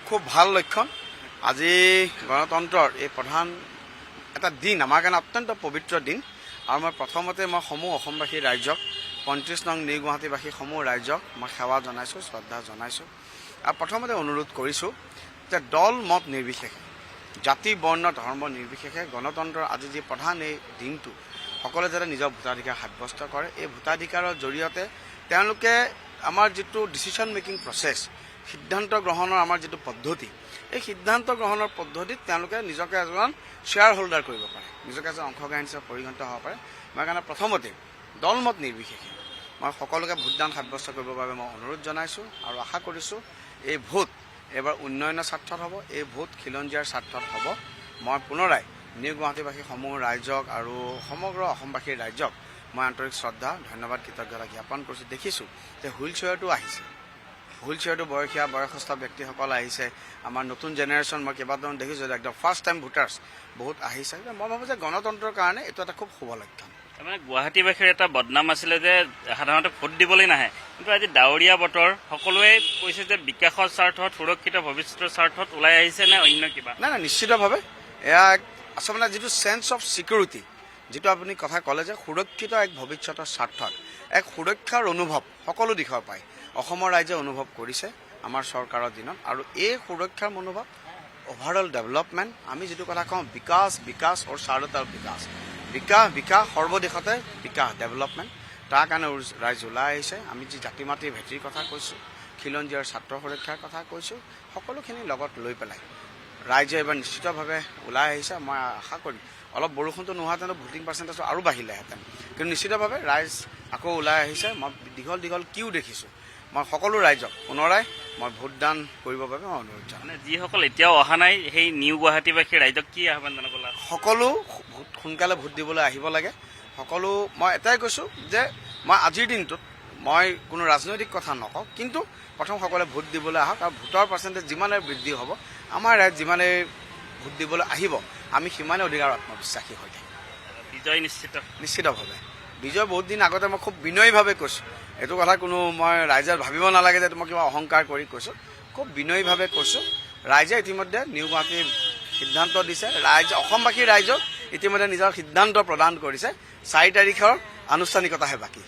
খুব ভাল লক্ষণ। আজি গণতন্ত্ৰৰ এই প্ৰধান এটা দিন, আমাৰ কাৰণে অত্যন্ত পবিত্ৰ দিন। আৰু মই প্ৰথমতে সমূহ অসমবাসী ৰাইজক 35 নং নিউ গুৱাহাটীবাসী সমূহ ৰাইজক মই সেৱা জনাইছোঁ, শ্ৰদ্ধা জনাইছোঁ। আৰু প্ৰথমতে অনুৰোধ কৰিছোঁ যে দল মত নিৰ্বিশেষে, জাতি বৰ্ণ ধৰ্ম নিৰ্বিশেষে গণতন্ত্ৰৰ আজি যি প্ৰধান এই দিনটো সকলোৱে যাতে নিজৰ ভোটাধিকাৰ সাব্যস্ত কৰে। এই ভোটাধিকাৰৰ জৰিয়তে তেওঁলোকে আমাৰ যিটো ডিচিশ্যন মেকিং প্ৰচেছ, সিদ্ধান্ত গ্ৰহণৰ আমাৰ যিটো পদ্ধতি, এই সিদ্ধান্ত গ্ৰহণৰ পদ্ধতিত তেওঁলোকে নিজকে এজন শ্বেয়াৰ হোল্ডাৰ কৰিব পাৰে, নিজকে এজন অংশগ্ৰহী হিচাপে পৰিগণিত হ'ব পাৰে। মই কাৰণে প্ৰথমতে দলমত নিৰ্বিশেষে মই সকলোকে ভোটদান সাব্যস্ত কৰিবৰ বাবে মই অনুৰোধ জনাইছোঁ আৰু আশা কৰিছোঁ এই ভোট এইবাৰ উন্নয়নৰ স্বাৰ্থত হ'ব, এই ভোট খিলঞ্জীয়াৰ স্বাৰ্থত হ'ব। মই পুনৰাই নিউ গুৱাহাটীবাসী সমূহ ৰাইজক আৰু সমগ্ৰ অসমবাসীৰ ৰাইজক মই আন্তৰিক শ্ৰদ্ধা ধন্যবাদ কৃতজ্ঞতা জ্ঞাপন কৰিছোঁ। দেখিছোঁ যে হুইল চেয়াৰটো আহিছে, হুইল চেয়াৰটো বয়সস্থ ব্যক্তিসকল আহিছে, আমাৰ নতুন জেনেৰেশ্যন মই কেইবাজন দেখিছোঁ যে একদম ফাৰ্ষ্ট টাইম ভোটাৰ্ছ বহুত আহিছে। মই ভাবোঁ যে গণতন্ত্ৰৰ কাৰণে এইটো এটা খুব শুভ লক্ষণ। তাৰমানে গুৱাহাটীবাসীৰ এটা বদনাম আছিলে যে সাধাৰণতে ভোট দিবলৈ নাহে, কিন্তু আজি ডাৱৰীয়া বতৰ, সকলোৱে কৈছে যে বিকাশৰ স্বাৰ্থত, সুৰক্ষিত ভৱিষ্যতৰ স্বাৰ্থত ওলাই আহিছে নে অন্য কিবা? নাই, নিশ্চিতভাৱে এয়া আচলতে যিটো চেন্স অফ ছিকিউৰিটি, যিটো আপুনি কথা ক'লে যে সুৰক্ষিত এক ভৱিষ্যতৰ স্বাৰ্থত এক সুৰক্ষাৰ অনুভৱ সকলো দিশৰ পায় অসমৰ ৰাইজে অনুভৱ কৰিছে আমাৰ চৰকাৰৰ দিনত। আৰু এই সুৰক্ষাৰ মনোভাৱ অভাৰঅল ডেভেলপমেণ্ট, আমি যিটো কথা কওঁ বিকাশ আৰু চাৰুতাৰ বিকাশ সৰ্বদেশতে বিকাশ ডেভেলপমেণ্ট, তাৰ কাৰণে ৰাইজ ওলাই আহিছে। আমি যি জাতি মাটিৰ ভেটিৰ কথা কৈছোঁ, খিলঞ্জীয়াৰ ছাত্ৰ সুৰক্ষাৰ কথা কৈছোঁ, সকলোখিনি লগত লৈ পেলাই ৰাইজে এইবাৰ নিশ্চিতভাৱে ওলাই আহিছে। মই আশা কৰিম অলপ বৰষুণটো নোহোৱাহেঁতেন ভোটিং পাৰ্চেণ্টেজটো আৰু বাঢ়িলেহেঁতেন, কিন্তু নিশ্চিতভাৱে ৰাইজ আকৌ ওলাই আহিছে। মই দীঘল কিউ দেখিছোঁ। মই সকলো ৰাইজক পুনৰাই মই ভোটদান কৰিবৰ বাবে মই অনুৰোধ জনাম। মানে যিসকল এতিয়াও অহা নাই সেই নিউ গুৱাহাটীবাসী ৰাইজক কি আহ্বান জনাব লাগে? সকলো সোনকালে ভোট দিবলৈ আহিব লাগে। সকলো মই এটাই কৈছোঁ যে মই আজিৰ দিনটোত মই কোনো ৰাজনৈতিক কথা নকওঁ, কিন্তু প্ৰথম সকলোৱে ভোট দিবলৈ আহক। আৰু ভোটৰ পাৰ্চেণ্টেজ যিমানে বৃদ্ধি হ'ব, আমাৰ ৰাইজ যিমানে ভোট দিবলৈ আহিব, আমি সিমানে অধিকাৰ আত্মবিশ্বাসী হৈ থাকিম। বিজয় নিশ্চিতভাৱে বিজয় বহুত দিন আগতে মই খুব বিনয়ীভাৱে কৈছোঁ, এইটো কথা কোনো মই ৰাইজে ভাবিব নালাগে যে মই কিবা অহংকাৰ কৰি কৈছোঁ, খুব বিনয়ীভাৱে কৈছোঁ। ৰাইজে ইতিমধ্যে নিউ গুৱাহাটীৰ সিদ্ধান্ত দিছে, অসমবাসী ৰাইজক ইতিমধ্যে নিজৰ সিদ্ধান্ত প্ৰদান কৰিছে। 4 তাৰিখৰ আনুষ্ঠানিকতাহে বাকী।